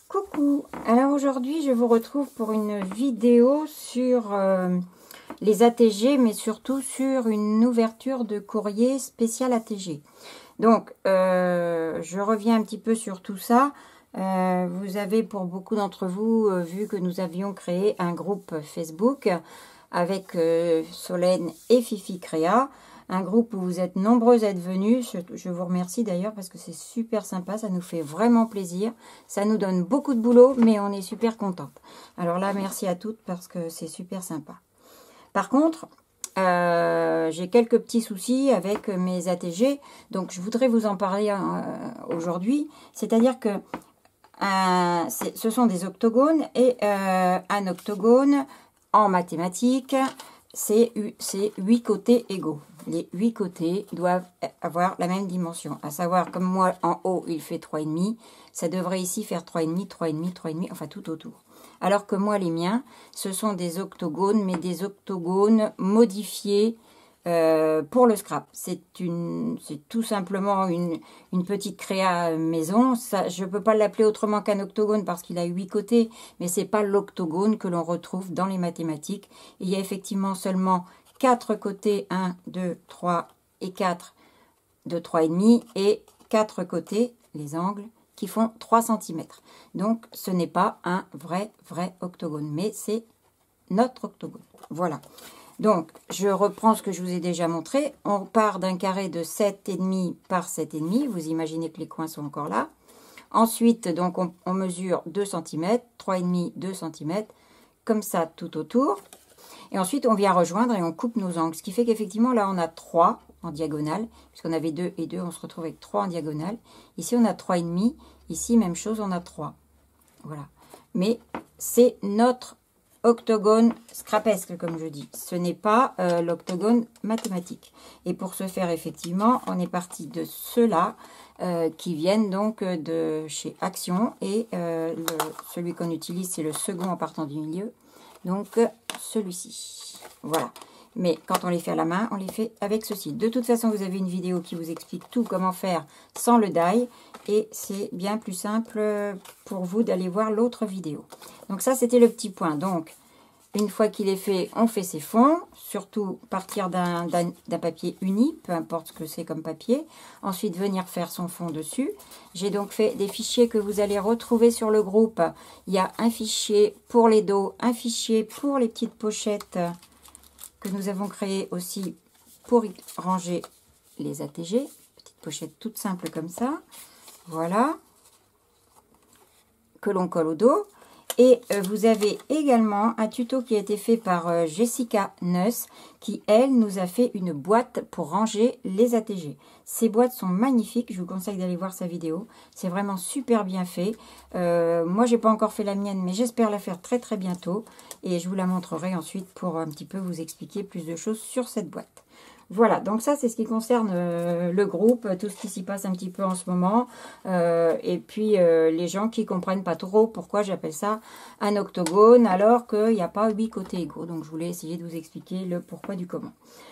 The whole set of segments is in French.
Coucou, alors aujourd'hui je vous retrouve pour une vidéo sur les ATG, mais surtout sur une ouverture de courrier spécial ATG. Donc je reviens un petit peu sur tout ça. Vous avez pour beaucoup d'entre vous vu que nous avions créé un groupe Facebook avec Solène et Fifi Créa. Un groupe où vous êtes nombreux à être venus. Je vous remercie d'ailleurs parce que c'est super sympa. Ça nous fait vraiment plaisir. Ça nous donne beaucoup de boulot, mais on est super contente. Alors là, merci à toutes parce que c'est super sympa. Par contre, j'ai quelques petits soucis avec mes ATG. Donc, je voudrais vous en parler aujourd'hui. C'est-à-dire que ce sont des octogones et un octogone en mathématiques, c'est 8 côtés égaux. Les 8 côtés doivent avoir la même dimension. À savoir, comme moi, en haut, il fait 3,5. Ça devrait ici faire 3,5, 3,5, 3,5, enfin tout autour. Alors que moi, les miens, ce sont des octogones, mais des octogones modifiés pour le scrap. C'est tout simplement une petite créa maison. Ça, je ne peux pas l'appeler autrement qu'un octogone parce qu'il a 8 côtés, mais ce n'est pas l'octogone que l'on retrouve dans les mathématiques. Il y a effectivement seulement 4 côtés, 1, 2, 3 et 4 de 3,5 et 4 côtés, les angles, qui font 3 cm. Donc, ce n'est pas un vrai octogone, mais c'est notre octogone. Voilà. Donc, je reprends ce que je vous ai déjà montré. On part d'un carré de 7,5 par 7,5. Vous imaginez que les coins sont encore là. Ensuite, donc, on mesure 2 cm, 3,5, 2 cm, comme ça tout autour. Et ensuite, on vient rejoindre et on coupe nos angles. Ce qui fait qu'effectivement, là, on a 3 en diagonale. Puisqu'on avait 2 et 2, on se retrouve avec 3 en diagonale. Ici, on a 3,5. Ici, même chose, on a 3. Voilà. Mais c'est notre octogone scrapesque, comme je dis. Ce n'est pas l'octogone mathématique. Et pour ce faire, effectivement, on est parti de ceux-là qui viennent donc de chez Action. Et celui qu'on utilise, c'est le second en partant du milieu. Donc, celui-ci. Voilà. Mais quand on les fait à la main, on les fait avec ceci. De toute façon, vous avez une vidéo qui vous explique tout, comment faire sans le die. Et c'est bien plus simple pour vous d'aller voir l'autre vidéo. Donc ça, c'était le petit point. Donc, une fois qu'il est fait, on fait ses fonds. Surtout partir d'un papier uni, peu importe ce que c'est comme papier. Ensuite, venir faire son fond dessus. J'ai donc fait des fichiers que vous allez retrouver sur le groupe. Il y a un fichier pour les dos, un fichier pour les petites pochettes que nous avons créé aussi pour y ranger les ATG. Petite pochette toute simple comme ça. Voilà. Que l'on colle au dos. Et vous avez également un tuto qui a été fait par Jessica Nuss, qui, elle, nous a fait une boîte pour ranger les ATG. Ces boîtes sont magnifiques, je vous conseille d'aller voir sa vidéo. C'est vraiment super bien fait. Moi, j'ai pas encore fait la mienne, mais j'espère la faire très bientôt. Et je vous la montrerai ensuite pour un petit peu vous expliquer plus de choses sur cette boîte. Voilà, donc ça c'est ce qui concerne le groupe, tout ce qui s'y passe un petit peu en ce moment. Et puis les gens qui ne comprennent pas trop pourquoi j'appelle ça un octogone alors qu'il n'y a pas 8 côtés égaux. Donc je voulais essayer de vous expliquer le pourquoi du comment.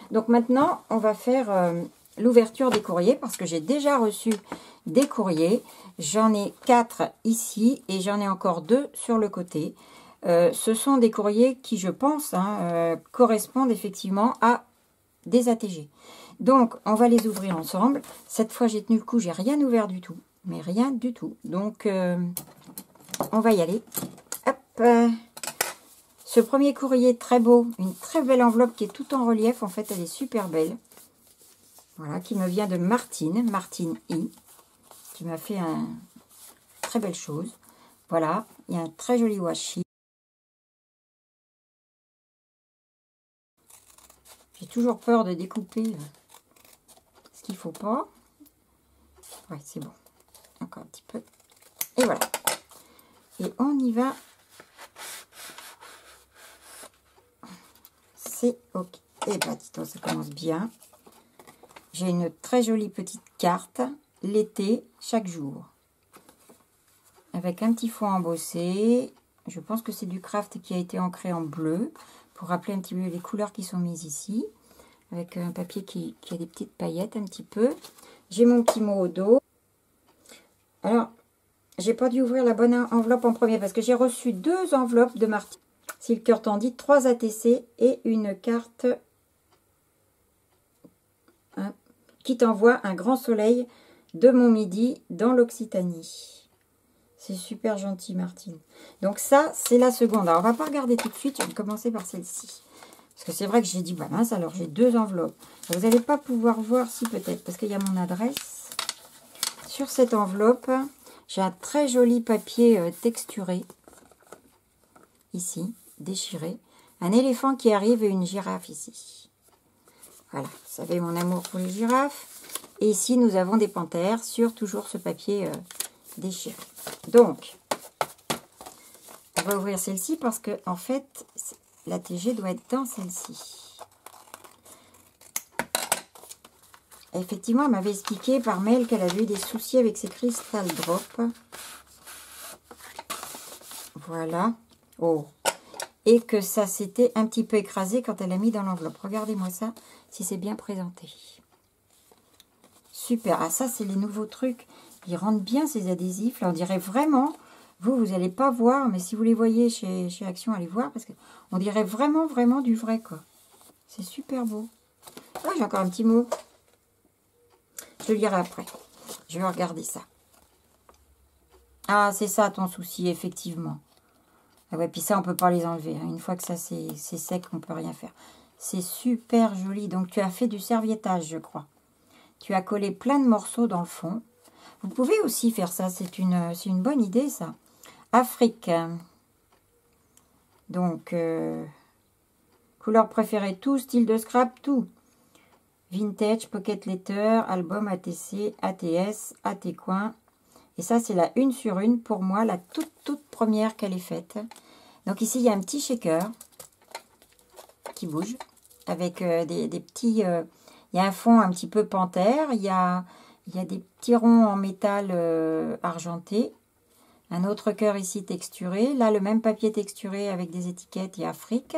Donc maintenant on va faire l'ouverture des courriers parce que j'ai déjà reçu des courriers. J'en ai 4 ici et j'en ai encore 2 sur le côté. Ce sont des courriers qui je pense correspondent effectivement à des ATG. Donc, on va les ouvrir ensemble. Cette fois, j'ai tenu le coup, j'ai rien ouvert du tout. Mais rien du tout. Donc, on va y aller. Hop. Ce premier courrier est très beau. Une très belle enveloppe qui est tout en relief. En fait, elle est super belle. Voilà, qui me vient de Martine I. Qui m'a fait une très belle chose. Voilà, il y a un très joli washi. J'ai toujours peur de découper ce qu'il ne faut pas. Ouais, c'est bon. Encore un petit peu. Et voilà. Et on y va. C'est OK. Et bien, dis-toi, ça commence bien. J'ai une très jolie petite carte. L'été, chaque jour. Avec un petit fond embossé. Je pense que c'est du craft qui a été ancré en bleu. Pour rappeler un petit peu les couleurs qui sont mises ici. Avec un papier qui a des petites paillettes un petit peu. J'ai mon petit mot au dos. Alors, j'ai pas dû ouvrir la bonne enveloppe en premier parce que j'ai reçu 2 enveloppes de Martine. Si le cœur t'en dit, 3 ATC et une carte qui t'envoie un grand soleil de mon midi dans l'Occitanie. C'est super gentil, Martine. Donc ça, c'est la seconde. Alors, on va pas regarder tout de suite. Je vais commencer par celle-ci. Parce que c'est vrai que j'ai dit, bah mince, alors j'ai 2 enveloppes. Vous n'allez pas pouvoir voir si peut-être, parce qu'il y a mon adresse. Sur cette enveloppe, j'ai un très joli papier texturé. Ici, déchiré. Un éléphant qui arrive et une girafe ici. Voilà, vous savez mon amour pour les girafes. Et ici, nous avons des panthères sur toujours ce papier déchiré. Donc, on va ouvrir celle-ci parce que, en fait, la TG doit être dans celle-ci. Effectivement, elle m'avait expliqué par mail qu'elle avait eu des soucis avec ses Crystal Drop. Voilà. Oh. Et que ça s'était un petit peu écrasé quand elle a mis dans l'enveloppe. Regardez-moi ça, si c'est bien présenté. Super. Ah, ça, c'est les nouveaux trucs. Ils rendent bien ces adhésifs. Là, on dirait vraiment... vous n'allez pas voir, mais si vous les voyez chez Action, allez voir. Parce qu'on dirait vraiment, vraiment du vrai, quoi. C'est super beau. Ah, j'ai encore un petit mot. Je le lirai après. Je vais regarder ça. Ah, c'est ça ton souci, effectivement. Ah ouais, puis ça, on peut pas les enlever. Hein. Une fois que ça, c'est sec, on peut rien faire. C'est super joli. Donc, tu as fait du serviettage, je crois. Tu as collé plein de morceaux dans le fond. Vous pouvez aussi faire ça. C'est une bonne idée, ça. Afrique. Donc, couleur préférée, tout. Style de scrap, tout. Vintage, Pocket Letter, album ATC, ATS, AT Coin. Et ça, c'est la 1 sur 1 pour moi, la toute première qu'elle est faite. Donc ici, il y a un petit shaker qui bouge avec des petits... il y a un fond un petit peu panthère. Il y a des petits ronds en métal argenté. Un autre cœur ici texturé. Là, le même papier texturé avec des étiquettes et Afrique.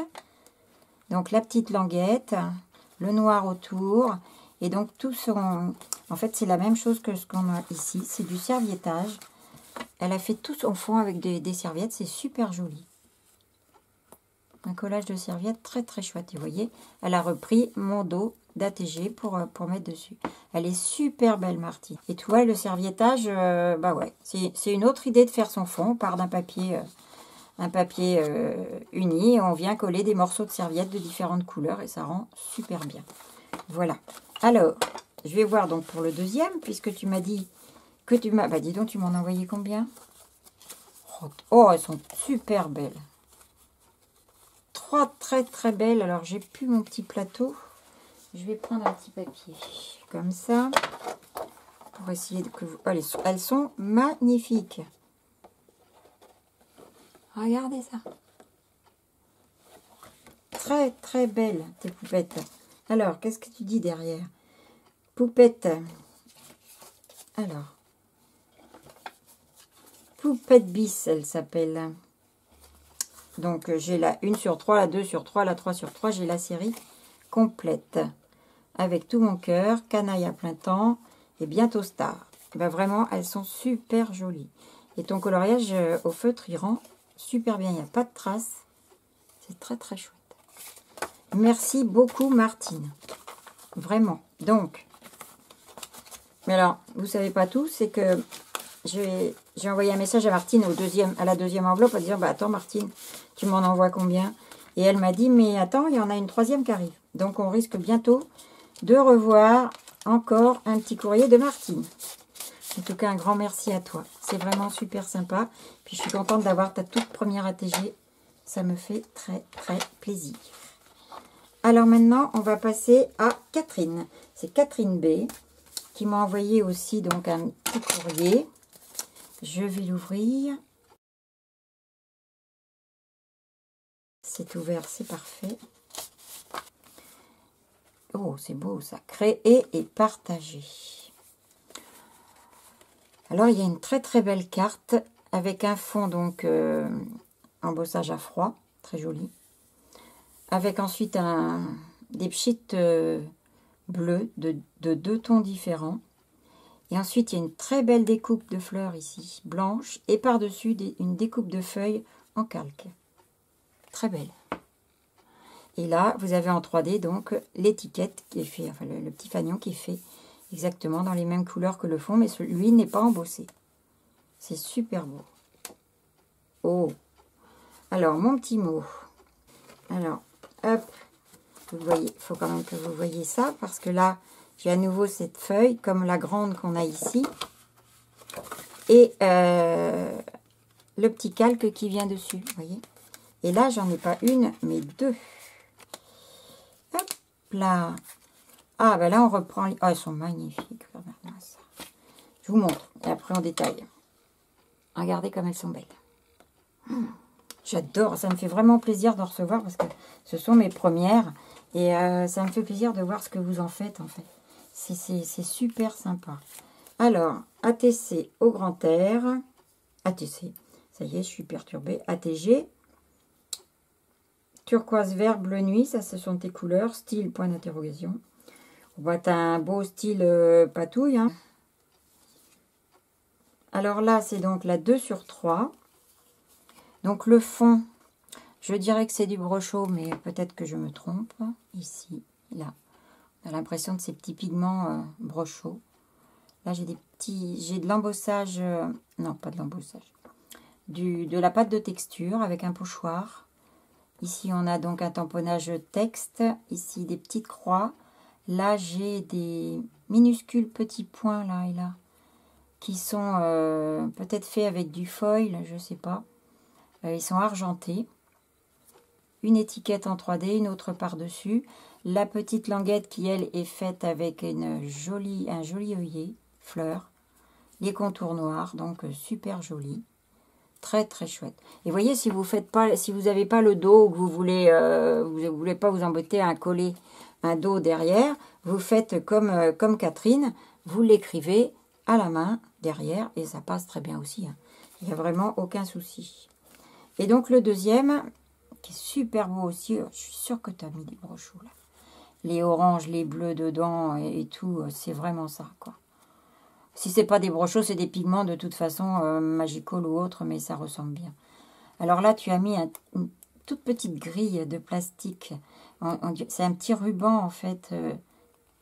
Donc la petite languette, le noir autour. Et donc tout son... En fait, c'est la même chose que ce qu'on a ici. C'est du serviettage. Elle a fait tout son fond avec des serviettes. C'est super joli. Un collage de serviettes très très chouette. Et vous voyez, elle a repris mon dos d'ATG pour mettre dessus. Elle est super belle, Martine. Et tu vois, le serviettage, bah ouais, c'est une autre idée de faire son fond. On part d'un papier... un papier uni. Et on vient coller des morceaux de serviettes de différentes couleurs. Et ça rend super bien. Voilà. Alors... je vais voir donc pour le deuxième, puisque tu m'as dit que tu m'as... bah dis donc, tu m'en as envoyé combien? Oh, elles sont super belles. 3 très très belles. Alors, j'ai plus mon petit plateau. Je vais prendre un petit papier comme ça. Pour essayer de... elles sont magnifiques. Regardez ça. Très très belles, tes poupettes. Alors, qu'est-ce que tu dis derrière? Poupette. Alors. Poupette bis, elle s'appelle. Donc, j'ai la 1 sur 3, la 2 sur 3, la 3 sur 3. J'ai la série complète. Avec tout mon cœur, canaille à plein temps et bientôt star. Ben, vraiment, elles sont super jolies. Et ton coloriage au feutre, il rend super bien. Il n'y a pas de traces. C'est très très chouette. Merci beaucoup, Martine. Vraiment. Donc... mais alors, vous savez pas tout, c'est que j'ai envoyé un message à Martine à la deuxième enveloppe en disant, bah attends Martine, tu m'en envoies combien? Et elle m'a dit, mais attends, il y en a une 3e qui arrive. Donc on risque bientôt de revoir encore un petit courrier de Martine. En tout cas, un grand merci à toi. C'est vraiment super sympa. Puis je suis contente d'avoir ta toute première ATG. Ça me fait très très plaisir. Alors maintenant, on va passer à Catherine. C'est Catherine B. qui m'a envoyé aussi donc un petit courrier. Je vais l'ouvrir. C'est ouvert, c'est parfait. Oh, c'est beau ça. Créer et partager. Alors, il y a une très très belle carte avec un fond donc embossage à froid, très joli. Avec ensuite des pchites bleues de 2 tons différents. Et ensuite, il y a une très belle découpe de fleurs ici, blanche. Et par-dessus, une découpe de feuilles en calque. Très belle. Et là, vous avez en 3D donc l'étiquette qui est fait, enfin le petit fanion qui est fait exactement dans les mêmes couleurs que le fond, mais celui n'est pas embossé. C'est super beau. Oh! Alors, mon petit mot. Alors, hop, vous voyez, il faut quand même que vous voyez ça, parce que là, j'ai à nouveau cette feuille, comme la grande qu'on a ici. Et le petit calque qui vient dessus, vous voyez. Et là, j'en ai pas une, mais deux. Hop là. Ah, ben là, on reprend... Oh, elles sont magnifiques. Je vous montre, et après, on détaille. Regardez comme elles sont belles. J'adore, ça me fait vraiment plaisir d'en recevoir, parce que ce sont mes premières. Et ça me fait plaisir de voir ce que vous en faites, en fait. C'est super sympa. Alors, ATC au grand air. ATC, ça y est, je suis perturbée. ATG. Turquoise vert, bleu nuit, ça ce sont tes couleurs. Style, point d'interrogation. On voit un beau style patouille. Hein. Alors là, c'est donc la 2/3. Donc le fond, je dirais que c'est du brochot, mais peut-être que je me trompe. Ici, là. On a l'impression de ces petits pigments brochot. Là, j'ai de l'embossage, non, pas de l'embossage, de la pâte de texture avec un pochoir. Ici, on a donc un tamponnage texte. Ici, des petites croix. Là, j'ai des minuscules petits points, là et là, qui sont peut-être faits avec du foil, je ne sais pas. Ils sont argentés. Une étiquette en 3D, une autre par-dessus. La petite languette qui, elle, est faite avec un joli œillet, fleur. Les contours noirs, donc super joli. Très, très chouette. Et voyez, si vous n'avez pas le dos, ou que vous voulez pas vous embêter à coller un dos derrière, vous faites comme Catherine, vous l'écrivez à la main derrière, et ça passe très bien aussi. Hein. Il n'y a vraiment aucun souci. Et donc le deuxième, qui est super beau aussi, je suis sûre que tu as mis des brochots là. Les oranges, les bleus dedans et tout, c'est vraiment ça, quoi. Si c'est pas des brochots, c'est des pigments de toute façon, Magical ou autre, mais ça ressemble bien. Alors là, tu as mis une toute petite grille de plastique. C'est un petit ruban, en fait,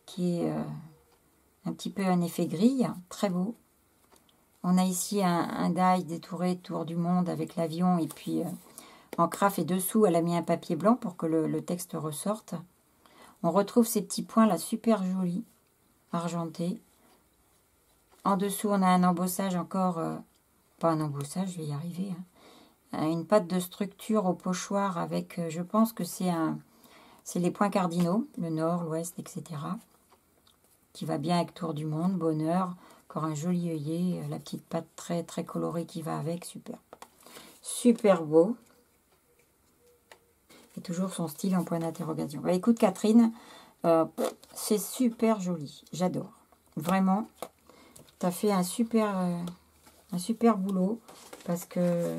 qui est un petit peu un effet grille, très beau. On a ici un die détouré tour du monde avec l'avion, et puis en craft, et dessous, elle a mis un papier blanc pour que le texte ressorte. On retrouve ces petits points là, super jolis, argentés. En dessous, on a un embossage encore, pas un embossage, je vais y arriver, hein. Une pâte de structure au pochoir avec, je pense que c'est les points cardinaux, le nord, l'ouest, etc. Qui va bien avec Tour du Monde, bonheur, encore un joli œillet, la petite pâte très, très colorée qui va avec, super. Super beau. Et toujours son style en point d'interrogation. Bah, écoute Catherine, c'est super joli, j'adore. Vraiment. Tu as fait un super boulot parce que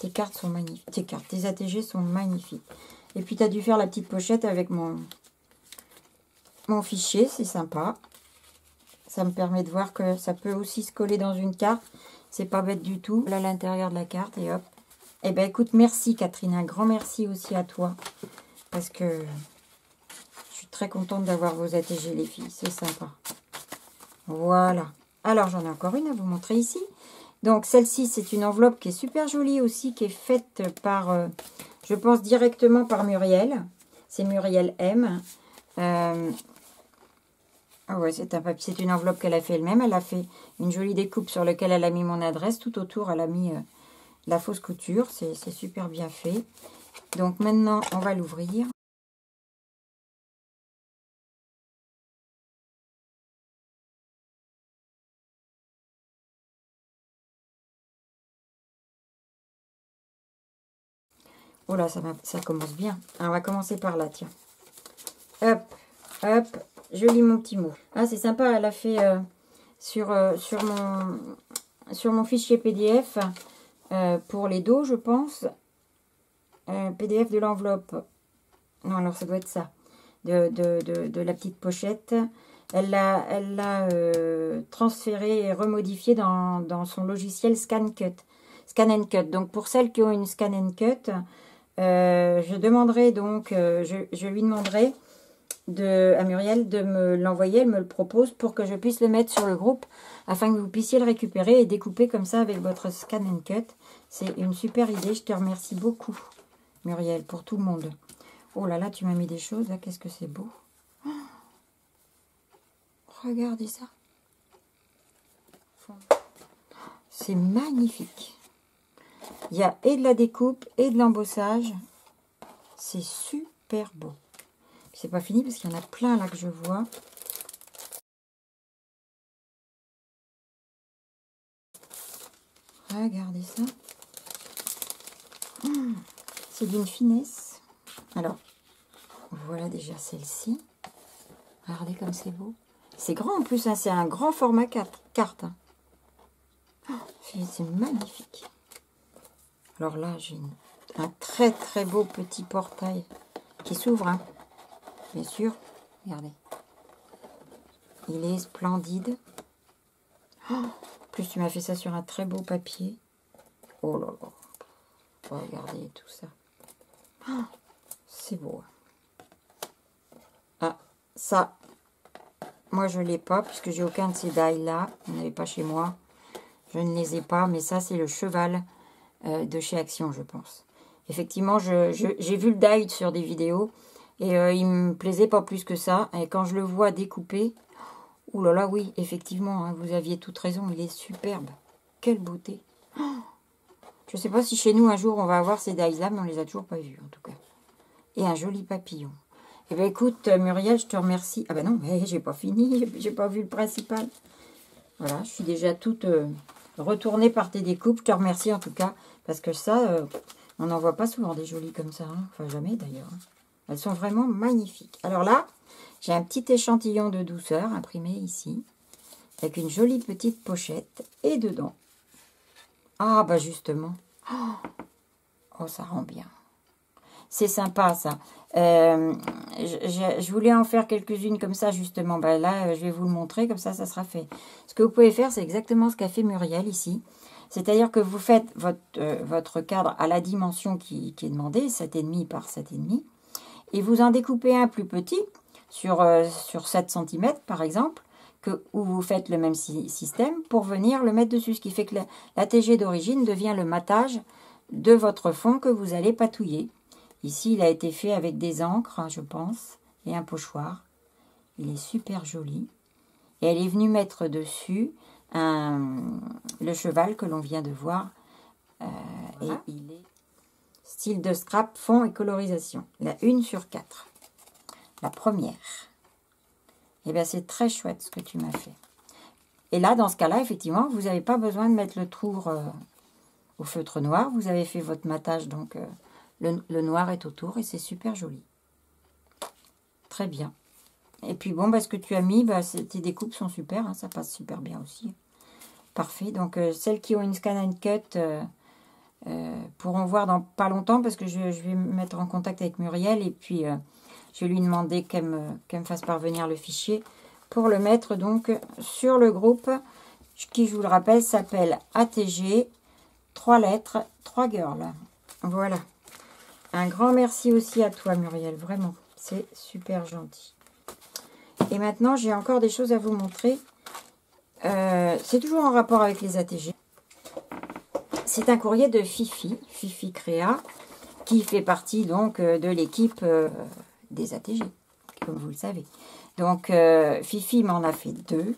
tes cartes sont magnifiques. Tes ATG sont magnifiques. Et puis, tu as dû faire la petite pochette avec mon fichier. C'est sympa. Ça me permet de voir que ça peut aussi se coller dans une carte. C'est pas bête du tout. Là, à l'intérieur de la carte et hop. Eh bien, écoute, merci Catherine. Un grand merci aussi à toi. Parce que je suis très contente d'avoir vos ATG, les filles. C'est sympa. Voilà. Alors, j'en ai encore une à vous montrer ici. Donc, celle-ci, c'est une enveloppe qui est super jolie aussi, qui est faite par, je pense, directement par Muriel. C'est Muriel M. Ah ouais, c'est une enveloppe qu'elle a fait elle-même. Elle a fait une jolie découpe sur laquelle elle a mis mon adresse. Tout autour, elle a mis la fausse couture. C'est super bien fait. Donc, maintenant, on va l'ouvrir. Oh là, ça commence bien. Alors, on va commencer par là, tiens. Hop, hop, je lis mon petit mot. Ah, c'est sympa, elle a fait sur mon fichier PDF, pour les dos, je pense. PDF de l'enveloppe. Non, alors ça doit être ça. De la petite pochette. Elle l'a transféré et remodifié dans son logiciel Scan and Cut. Donc, pour celles qui ont une Scan and Cut, je demanderai donc, je lui demanderai à Muriel de me l'envoyer. Elle me le propose pour que je puisse le mettre sur le groupe afin que vous puissiez le récupérer et découper comme ça avec votre Scan and Cut. C'est une super idée. Je te remercie beaucoup, Muriel, pour tout le monde. Oh là là, tu m'as mis des choses là. Qu'est-ce que c'est beau. Oh, regardez ça. C'est magnifique. Il y a et de la découpe et de l'embossage. C'est super beau. C'est pas fini parce qu'il y en a plein là que je vois. Regardez ça. C'est d'une finesse. Alors, voilà déjà celle-ci. Regardez comme c'est beau. C'est grand en plus, hein, c'est un grand format carte. Hein. C'est magnifique. Alors là, j'ai un très très beau petit portail qui s'ouvre. Hein. Bien sûr, regardez. Il est splendide. En plus, tu m'as fait ça sur un très beau papier. Oh là là. Regardez tout ça. C'est beau. Ah, ça, moi je ne l'ai pas puisque j'ai aucun de ces die là. On n'avait pas chez moi. Je ne les ai pas, mais ça c'est le cheval de chez Action, je pense. Effectivement, j'ai vu le die sur des vidéos et il me plaisait pas plus que ça. Et quand je le vois découpé, ouh là là, oui, effectivement, hein, vous aviez toute raison, il est superbe. Quelle beauté. Je ne sais pas si chez nous un jour on va avoir ces dies là, mais on les a toujours pas vus en tout cas. Et un joli papillon. Eh bien écoute Muriel, je te remercie. Ah ben non, mais j'ai pas fini, j'ai pas vu le principal. Voilà, je suis déjà toute retournée par tes découpes. Je te remercie en tout cas, parce que ça, on n'en voit pas souvent des jolies comme ça. Hein. Enfin jamais d'ailleurs. Elles sont vraiment magnifiques. Alors là, j'ai un petit échantillon de douceur imprimé ici, avec une jolie petite pochette. Et dedans, ah bah justement, oh ça rend bien. C'est sympa ça. Je voulais en faire quelques-unes comme ça justement. Ben là, je vais vous le montrer, comme ça sera fait. Ce que vous pouvez faire, c'est exactement ce qu'a fait Muriel ici. C'est-à-dire que vous faites votre cadre à la dimension qui est demandée, 7,5 par 7,5. Et vous en découpez un plus petit, sur 7 cm par exemple, où vous faites le même système pour venir le mettre dessus. Ce qui fait que l'ATG d'origine devient le matage de votre fond que vous allez patouiller. Ici, il a été fait avec des encres, hein, je pense, et un pochoir. Il est super joli. Et elle est venue mettre dessus le cheval que l'on vient de voir. Voilà. Et il est style de scrap, fond et colorisation. La 1/4. La première. Et bien, c'est très chouette ce que tu m'as fait. Et là, dans ce cas-là, effectivement, vous n'avez pas besoin de mettre le trou au feutre noir. Vous avez fait votre matage, donc... Le noir est autour et c'est super joli. Très bien. Et puis bon, ce que tu as mis, tes découpes sont super. Hein, ça passe super bien aussi. Parfait. Donc celles qui ont une Scan and Cut pourront voir dans pas longtemps parce que je vais me mettre en contact avec Muriel et puis je vais lui demander qu'elle me fasse parvenir le fichier pour le mettre donc sur le groupe qui, je vous le rappelle, s'appelle ATG 3 lettres 3 girls. Voilà. Un grand merci aussi à toi, Muriel. Vraiment, c'est super gentil. Et maintenant, j'ai encore des choses à vous montrer. C'est toujours en rapport avec les ATG. C'est un courrier de Fifi, Fifi Créa, qui fait partie donc de l'équipe des ATG, comme vous le savez. Donc, Fifi m'en a fait 2,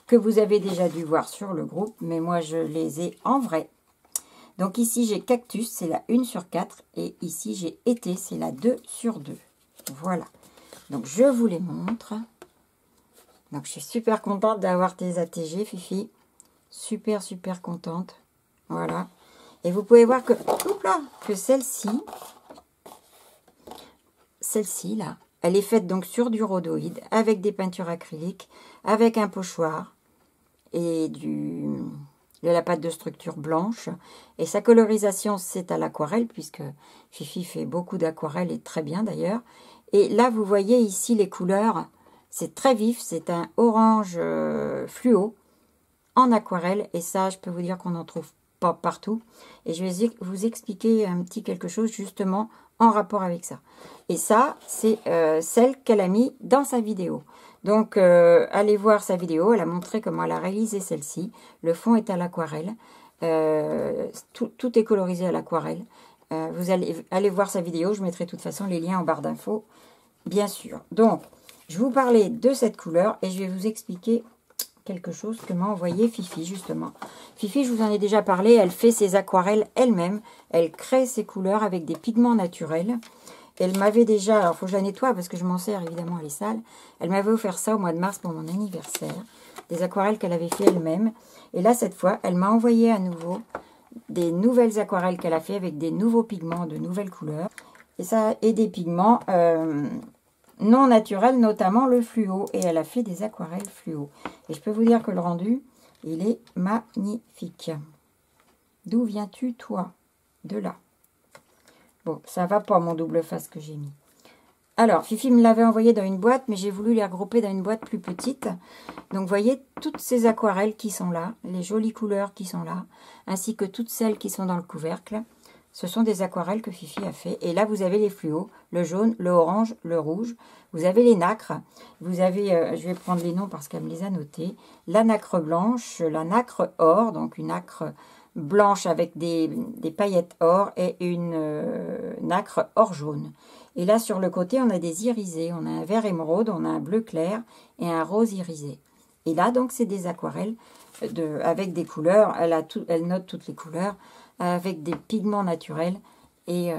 que vous avez déjà dû voir sur le groupe, mais moi, je les ai en vrai. Donc ici, j'ai Cactus, c'est la 1/4. Et ici, j'ai Été, c'est la 2/2. Voilà. Donc, je vous les montre. Donc, je suis super contente d'avoir tes ATG, Fifi. Super, super contente. Voilà. Et vous pouvez voir que, que celle-ci, là, elle est faite donc sur du rhodoïde, avec des peintures acryliques, avec un pochoir et de la pâte de structure blanche. Et sa colorisation, c'est à l'aquarelle, puisque Fifi fait beaucoup d'aquarelle, et très bien d'ailleurs. Et là, vous voyez ici les couleurs. C'est très vif, c'est un orange fluo en aquarelle. Et ça, je peux vous dire qu'on n'en trouve pas partout. Et je vais vous expliquer un petit quelque chose justement en rapport avec ça. Et ça, c'est celle qu'elle a mis dans sa vidéo. Donc, allez voir sa vidéo. Elle a montré comment elle a réalisé celle-ci. Le fond est à l'aquarelle. Tout est colorisé à l'aquarelle. Vous allez voir sa vidéo. Je mettrai de toute façon les liens en barre d'infos, bien sûr. Donc, je vais vous parler de cette couleur et je vais vous expliquer quelque chose que m'a envoyé Fifi, justement. Fifi, je vous en ai déjà parlé, elle fait ses aquarelles elle-même. Elle crée ses couleurs avec des pigments naturels. Elle m'avait déjà, alors il faut que je la nettoie parce que je m'en sers, évidemment, elle est sale. Elle m'avait offert ça au mois de mars pour mon anniversaire. Des aquarelles qu'elle avait fait elle-même. Et là, cette fois, elle m'a envoyé à nouveau des nouvelles aquarelles qu'elle a fait avec des nouveaux pigments de nouvelles couleurs. Et ça, et des pigments non naturels, notamment le fluo. Et elle a fait des aquarelles fluo. Et je peux vous dire que le rendu, il est magnifique. D'où viens-tu, toi? De là. Bon, ça va pas, mon double face que j'ai mis. Alors, Fifi me l'avait envoyé dans une boîte, mais j'ai voulu les regrouper dans une boîte plus petite. Donc, vous voyez, toutes ces aquarelles qui sont là, les jolies couleurs qui sont là, ainsi que toutes celles qui sont dans le couvercle, ce sont des aquarelles que Fifi a fait. Et là, vous avez les fluos, le jaune, le orange, le rouge. Vous avez les nacres. Vous avez, je vais prendre les noms parce qu'elle me les a notés. La nacre blanche, la nacre or, donc une nacre blanche avec des paillettes or et une nacre or jaune. Et là, sur le côté, on a des irisés. On a un vert émeraude, on a un bleu clair et un rose irisé. Et là, donc, c'est des aquarelles avec des couleurs. Elle note toutes les couleurs avec des pigments naturels et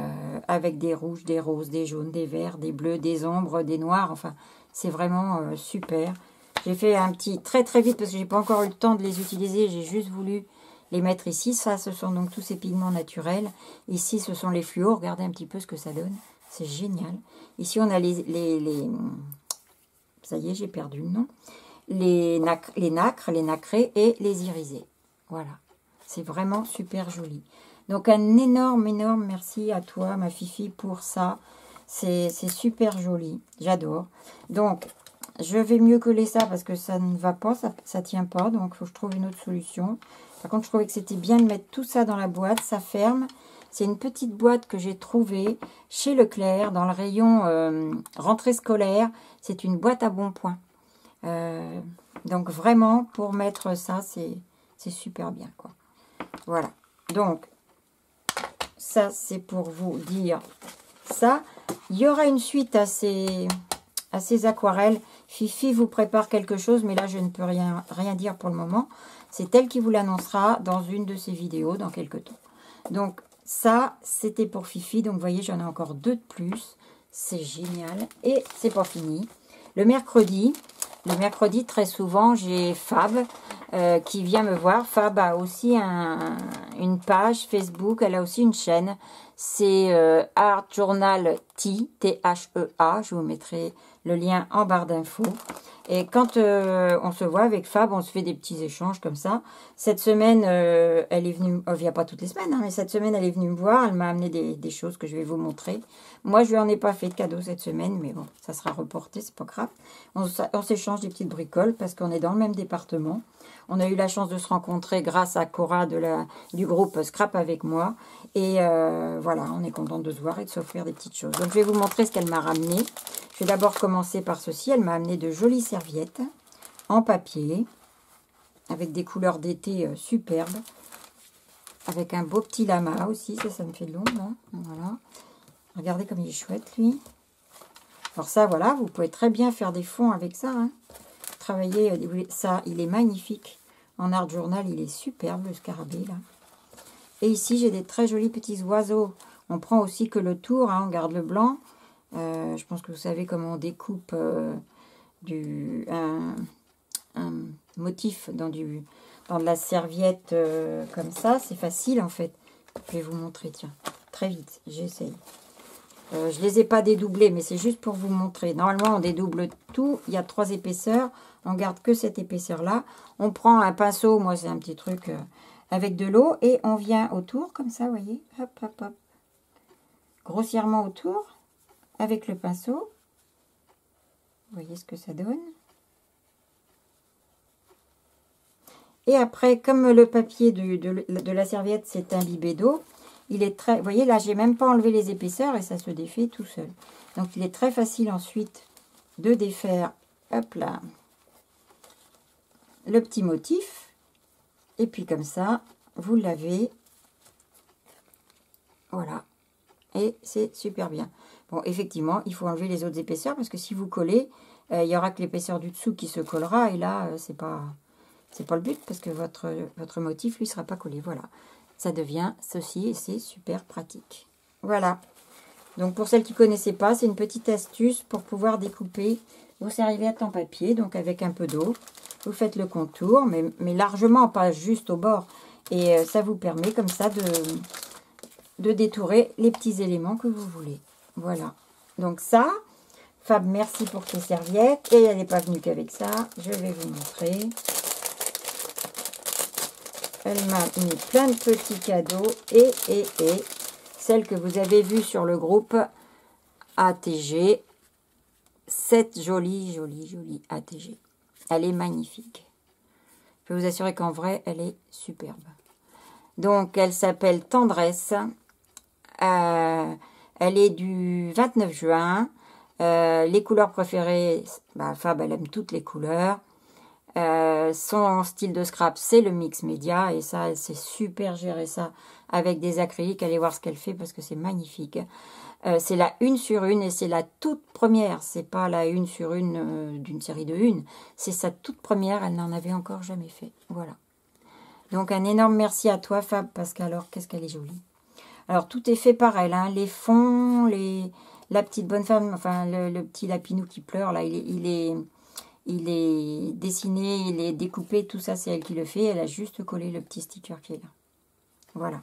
avec des rouges, des roses, des jaunes, des verts, des bleus, des ombres, des noirs. Enfin, c'est vraiment super. J'ai fait un petit très très vite parce que j'ai pas encore eu le temps de les utiliser. J'ai juste voulu les mettre ici. Ça, ce sont donc tous ces pigments naturels. Ici, ce sont les fluos. Regardez un petit peu ce que ça donne. C'est génial. Ici, on a les ça y est, j'ai perdu le nom. Les nacres, les nacrés et les irisés. Voilà. C'est vraiment super joli. Donc, un énorme, énorme merci à toi, ma Fifi, pour ça. C'est super joli. J'adore. Donc, je vais mieux coller ça parce que ça ne va pas, ça ne tient pas. Donc, il faut que je trouve une autre solution. Par contre, je trouvais que c'était bien de mettre tout ça dans la boîte. Ça ferme. C'est une petite boîte que j'ai trouvée chez Leclerc dans le rayon rentrée scolaire. C'est une boîte à bons points. Donc, vraiment, pour mettre ça, c'est super bien, quoi. Voilà. Donc, ça, c'est pour vous dire ça. Il y aura une suite à ces aquarelles. Fifi vous prépare quelque chose, mais là, je ne peux rien dire pour le moment. C'est elle qui vous l'annoncera dans une de ses vidéos dans quelques temps. Donc, ça, c'était pour Fifi. Donc, vous voyez, j'en ai encore 2 de plus. C'est génial. Et c'est pas fini. Le mercredi, très souvent, j'ai Fab qui vient me voir. Fab a aussi une page Facebook. Elle a aussi une chaîne. C'est Art Journal T-H-E-A. Je vous mettrai le lien en barre d'infos. Et quand on se voit avec Fab, on se fait des petits échanges comme ça. Cette semaine, elle est venue, elle vient pas toutes les semaines, hein, mais cette semaine, elle est venue me voir. Elle m'a amené des choses que je vais vous montrer. Moi, je lui en ai pas fait de cadeau cette semaine, mais bon, ça sera reporté, c'est pas grave. On s'échange des petites bricoles parce qu'on est dans le même département. On a eu la chance de se rencontrer grâce à Cora du groupe Scrap avec moi. Et voilà, on est content de se voir et de s'offrir des petites choses. Donc, je vais vous montrer ce qu'elle m'a ramené. Je vais d'abord commencer par ceci. Elle m'a amené de jolies serviettes en papier avec des couleurs d'été superbes. Avec un beau petit lama aussi. Ça me fait de l'ombre. Hein. Voilà. Regardez comme il est chouette, lui. Alors ça, voilà, vous pouvez très bien faire des fonds avec ça. Hein. Travailler ça, il est magnifique. En Art Journal, il est superbe, le scarabée, là. Et ici, j'ai des très jolis petits oiseaux. On prend aussi que le tour, hein, on garde le blanc. Je pense que vous savez comment on découpe un motif dans de la serviette comme ça. C'est facile, en fait. Je vais vous montrer, tiens, très vite, j'essaye. Je ne les ai pas dédoublés, mais c'est juste pour vous montrer. Normalement, on dédouble tout. Il y a 3 épaisseurs. On garde que cette épaisseur-là. On prend un pinceau. Moi, c'est un petit truc avec de l'eau. Et on vient autour, comme ça, vous voyez. Hop, hop, hop. Grossièrement autour, avec le pinceau. voyez ce que ça donne. Et après, comme le papier de la serviette s'est imbibé d'eau, il est très... Vous voyez, là, j'ai même pas enlevé les épaisseurs et ça se défait tout seul. Donc, il est très facile ensuite de défaire, hop là, le petit motif. Et puis, comme ça, vous l'avez. Voilà. Et c'est super bien. Bon, effectivement, il faut enlever les autres épaisseurs parce que si vous collez, il y aura que l'épaisseur du dessous qui se collera. Et là, c'est pas le but parce que votre motif, lui, sera pas collé. Voilà. Ça devient ceci et c'est super pratique. Voilà. Donc, pour celles qui ne connaissaient pas, c'est une petite astuce pour pouvoir découper vos serviettes en papier. Donc, avec un peu d'eau, vous faites le contour, mais largement, pas juste au bord. Et ça vous permet comme ça de détourer les petits éléments que vous voulez. Voilà. Donc ça, Fab, merci pour tes serviettes. Et elle n'est pas venue qu'avec ça. Je vais vous montrer. Elle m'a mis plein de petits cadeaux. Et celle que vous avez vue sur le groupe ATG. Cette jolie ATG. Elle est magnifique. Je peux vous assurer qu'en vrai, elle est superbe. Donc, elle s'appelle Tendresse. Elle est du 29 juin. Les couleurs préférées, Fab, elle aime toutes les couleurs. Son style de scrap, c'est le mix média. Et ça, elle sait super gérer ça avec des acryliques. Allez voir ce qu'elle fait parce que c'est magnifique. C'est la 1 sur 1 et c'est la toute première. C'est pas la 1 sur 1 d'une série de 1. C'est sa toute première. Elle n'en avait encore jamais fait. Voilà. Donc, un énorme merci à toi, Fab, parce qu'alors, qu'est-ce qu'elle est jolie. Alors, tout est fait par elle. Hein. Les fonds, la petite bonne femme, enfin, le petit lapinou qui pleure, là, il est dessiné, il est découpé. Tout ça, c'est elle qui le fait. Elle a juste collé le petit sticker qui est là. Voilà.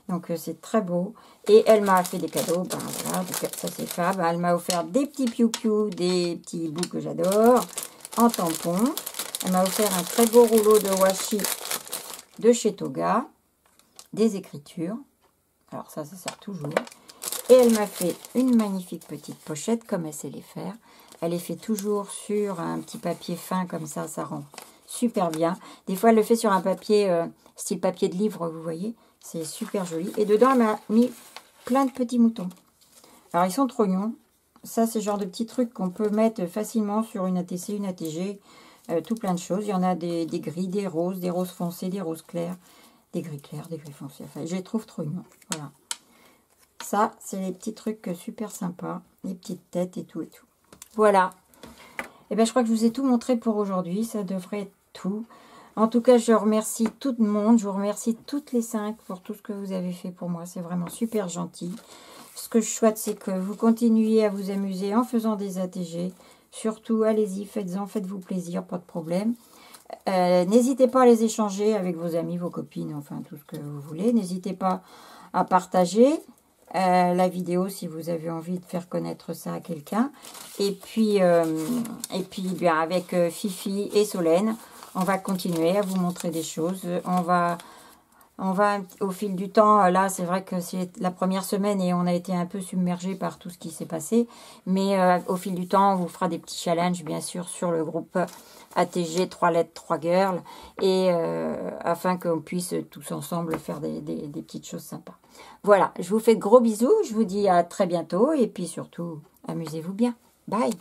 Donc, c'est très beau. Et elle m'a fait des cadeaux. Ben, voilà, donc, ça, c'est Fab. Elle m'a offert des petits piou-piou, des petits bouts que j'adore, en tampon. Elle m'a offert un très beau rouleau de washi de chez Toga, des écritures. Alors ça sert toujours. Et elle m'a fait une magnifique petite pochette, comme elle sait les faire. Elle est fait toujours sur un petit papier fin, comme ça rend super bien. Des fois, elle le fait sur un papier, style papier de livre, vous voyez. C'est super joli. Et dedans, elle m'a mis plein de petits moutons. Alors, ils sont trop mignons. Ça, c'est le genre de petits trucs qu'on peut mettre facilement sur une ATC, une ATG, tout plein de choses. Il y en a des gris, des roses foncés, des roses clairs, des gris clairs, des gris foncés. Enfin, je les trouve trop mignons. Voilà. Ça, c'est les petits trucs super sympas. Les petites têtes et tout et tout. Voilà. Et bien, je crois que je vous ai tout montré pour aujourd'hui. Ça devrait être tout. En tout cas, je remercie tout le monde. Je vous remercie toutes les 5 pour tout ce que vous avez fait pour moi. C'est vraiment super gentil. Ce que je souhaite, c'est que vous continuiez à vous amuser en faisant des ATG. Surtout, allez-y, faites-en, faites-vous plaisir, pas de problème. N'hésitez pas à les échanger avec vos amis, vos copines, enfin tout ce que vous voulez. N'hésitez pas à partager la vidéo si vous avez envie de faire connaître ça à quelqu'un. Et puis bien, avec Fifi et Solène, on va continuer à vous montrer des choses. On va au fil du temps, là c'est vrai que c'est la première semaine et on a été un peu submergé par tout ce qui s'est passé. Mais au fil du temps, on vous fera des petits challenges bien sûr sur le groupe ATG 3 lettres 3 girls. Et afin qu'on puisse tous ensemble faire des petites choses sympas. Voilà, je vous fais de gros bisous. Je vous dis à très bientôt et puis surtout, amusez-vous bien. Bye!